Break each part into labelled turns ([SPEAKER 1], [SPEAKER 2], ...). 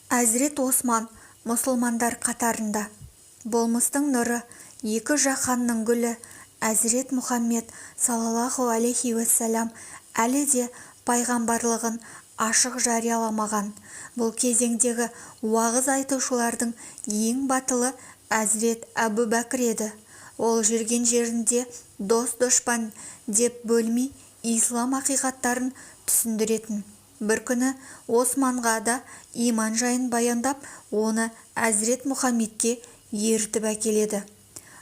[SPEAKER 1] Әзірет Осман мұсылмандар қатарында. Болмыстың нұры, екі жаһанның гүлі, Әзірет Мұхаммед саллаллаху алейхи уассалам әлі де пайғамбарлығын ашық жарияламаған. Бұл кезеңдегі уағыз айтушылардың ең батылы Әзірет Әбу Бәкір еді. Ол жүрген жерінде дос-дұшпан деп бөлмей, ислам ақиқаттарын түсіндіретін. Бір күні Османға да иман жайын баяндап, оны Әзірет Мұхаммедке ертіп әкеледі.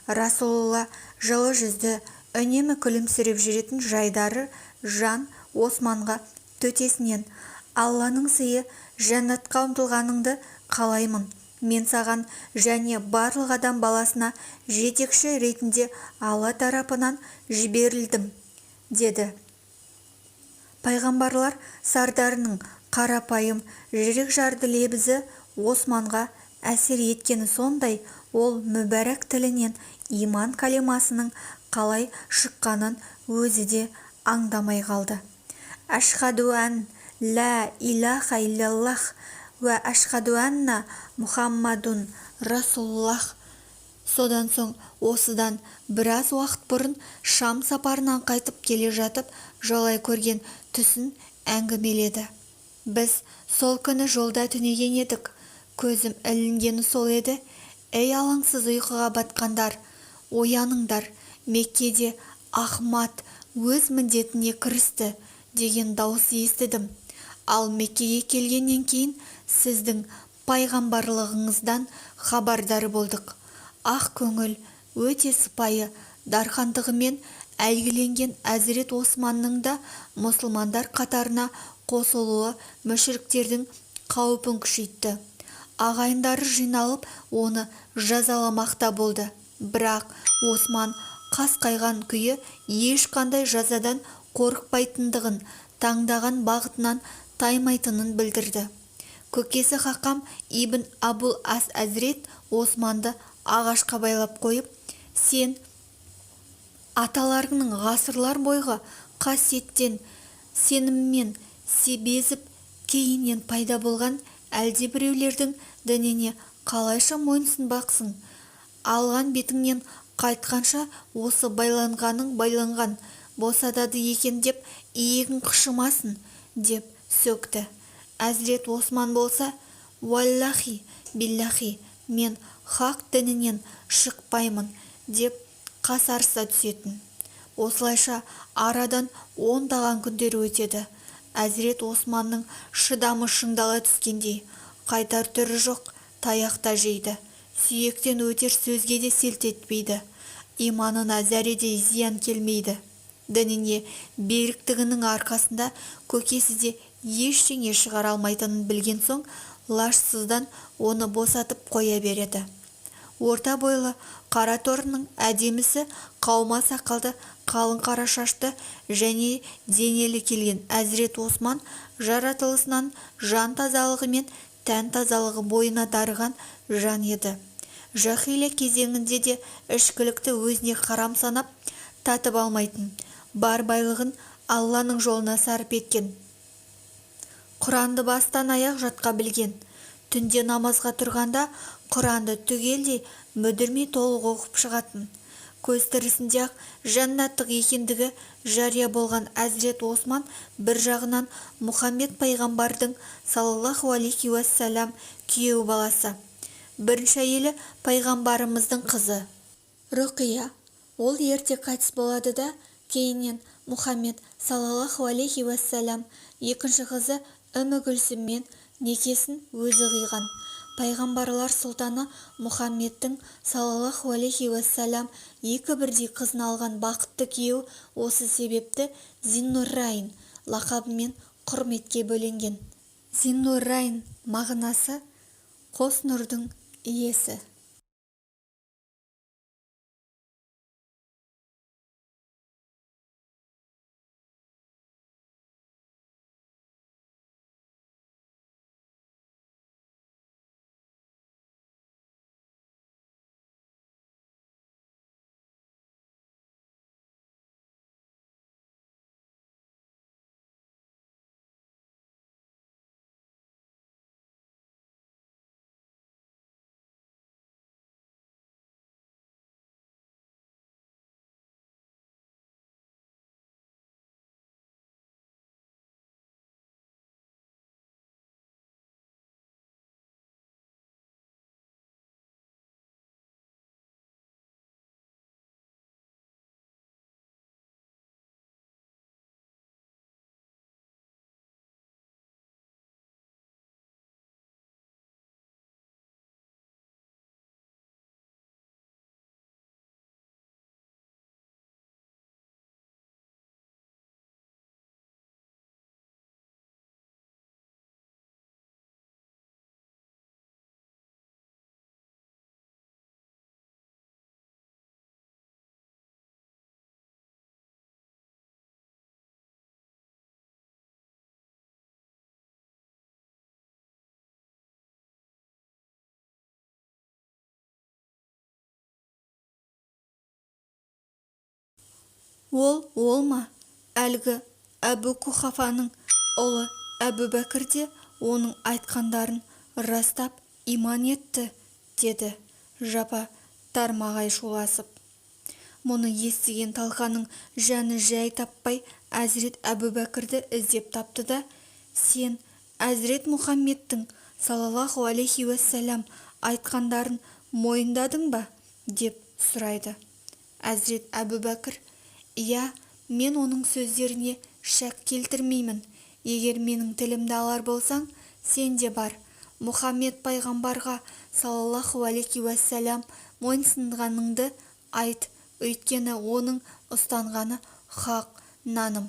[SPEAKER 1] Расулулла жылы жүзді, үнемі күлімсіреп жүретін жайдары жан Османға төтесінен: Алланың сыйы, жәннатқа ұмтылғаныңды қалаймын. Мен саған және барлық адам баласына жетекші ретінде Алла тарапынан жіберілдім, деді. Пайғамбарлар сардарының қарапайым, жүрек жарды лебізі Османға әсер еткені сондай, ол мүбәрәк тілінен иман калимасының қалай шыққанын өзі де аңдамай қалды. Ашхаду ан ла илаха иллаллах уа ашхаду анна Мұхаммадун Расулуллах. Содан соң осыдан біраз уақыт бұрын Шам сапарынан қайтып келе жатып жолай көрген түсін әңгімеледі. Біз сол күні жолда түнеген едік. Көзім ілінгені сол еді. Ей алаңсыз ұйқыға батқандар, ояныңдар, Меккеде Ахмад өз міндетіне кірісті деген дауыс естідім. Ал Меккеге келгеннен кейін сіздің пайғамбарлығыңыздан хабардар болдық. Ақ көңіл, өте сыпайы, дархандығымен әйгіленген Әзірет Османның да мұсылмандар қатарына қосылуы мүшриктердің қаупін күшейтті. Ағайындары жиналып, оны жазаламақта болды. Бірақ Осман қасқайған күйі ешқандай жазадан қорықпайтындығын, таңдаған бағытынан таймайтынын білдірді. Көкесі Хақам ибн Абул Ас Әзірет Османды ағашқа байлап қойып: сен аталарыңның ғасырлар бойғы қасиеттен сеніммен безіп, кейіннен пайда болған әлде біреулердің дініне қалайша мойынсынбақсың? Алған бетіңнен қайтқанша осы байланғаның байланған, босатады екен деп иегің қышымасын, деп сөкті. Әзірет Осман болса: уаллахи биллахи, мен хақ дінінен шықпаймын, деп қасарыса түсетін. Осылайша арадан ондаған күндер өтеді. Әзірет Османның шыдамы шыңдала түскендей, қайтар түрі жоқ, таяқта жейді. Сүйектен өтер сөзге де селт етпейді. Иманына зәредей зиян келмейді. Дініне беріктігінің арқасында көкесі де ештеңе шығара алмайтынын білген соң, лажсыздан оны босатып қоя береді. Орта бойлы, қара торының әдемісі, қаумас сақалды, қалың қара шашты және денелі келген Әзірет Осман жаратылысынан жан тазалығы мен тән тазалығы бойына дарыған жан еді. Жахилия кезеңінде де ішкілікті өзіне харам санап татып алмайтын, бар байлығын Алланың жолына сарп еткен. Құранды бастан аяқ жатқа білген. Түнде намазға тұрғанда Құранды түгелдей мүдірмей толық оқып шығатын. Көз тірісінде-ақ жәннаттық екендігі жария болған Әзірет Осман бір жағынан Мұхаммед пайғамбардың саллаллаху алейхи уассалам күйеу баласы. Бірінші әйелі пайғамбарымыздың қызы Руқия. Ол ерте қайтыс болады да, кейіннен Мұхаммед саллаллаху алейхи уассалам екінші қызы Үмі Күлсіммен некесін өзі қиған. Пайғамбарлар сұлтаны Мұхаммедтің саллаллаху алейхи уассалам екі бірдей қызын алған бақытты күйеу осы себепті Зиннуррайн лақабымен құрметке бөленген. Зиннуррайн мағынасы қос нұрдың иесі. Ол ма? Әлгі Әбу Кухафаның ұлы Әбу Бәкір де оның айтқандарын растап иман етті, деді жапа тармағай шуласып. Мұны естіген Талқаның жаны жай таппай Әзірет Әбу Бәкірді іздеп тапты да: сен Әзірет Мұхаммедтің саллаллаху алейхи уассалам айтқандарын мойындадың ба? деп сұрайды. Әзірет Әбу Бәкір: иә, мен оның сөздеріне шәк келтірмеймін. Егер менің тілімді алар болсаң, сен де бар, Мұхаммед пайғамбарға саллаллаху алейхи уассалам мойынсынғаныңды айт, өйткені оның ұстанғаны хақ, наным.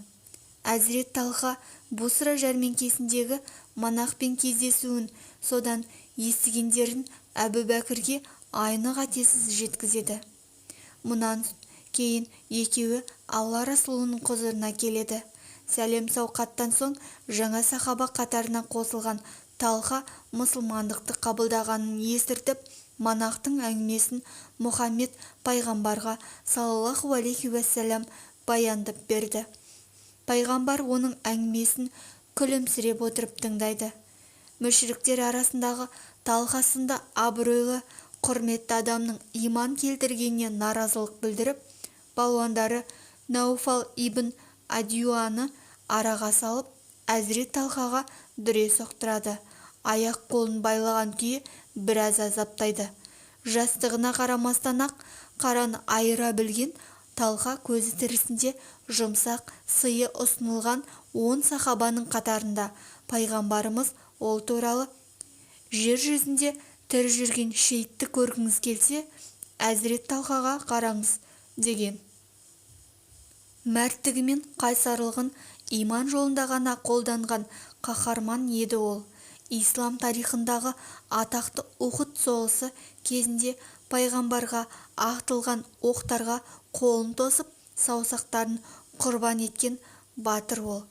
[SPEAKER 1] Әзірет Талха Бусра жәрмеңкесіндегі монахпен кездесуін, содан естігендерін Әбу Бәкірге айны-қатесіз жеткізеді. Мұнан кейін екеуі Алла Расулының құзырына келеді. Сәлем сауқаттан соң жаңа сахаба қатарына қосылған Талха мұсылмандықты қабылдағанын естіртіп, монахтың әңгімесін Мұхаммед пайғамбарға саллаллаху алейхи уассалам баяндап берді. Пайғамбар оның әңгімесін күлімсіреп отырып тыңдайды. Мүшриктер арасындағы Талха сынды абыройлы, құрметті адамның иман келтіргеніне наразылық білдіріп, балуандары Науфал ибн Адиуаны араға салып, Әзірет Талхаға дүре соқтырады. Аяқ қолын байлаған күйі біраз азаптайды. Жастығына қарамастан-ақ қараны айыра білген Талха көзі тірісінде жұмсақ сыйы ұсынылған 10 сахабаның қатарында. Пайғамбарымыз ол туралы: жер жүзінде тірі жүрген шейітті көргіңіз келсе, Әзірет Талхаға қараңыз, деген. Мәрттігі мен қайсарлығын иман жолында ғана қолданған қаһарман еді ол. Ислам тарихындағы атақты Ухуд соғысы кезінде пайғамбарға ақтылған оқтарға қолын тосып, саусақтарын құрбан еткен батыр ол.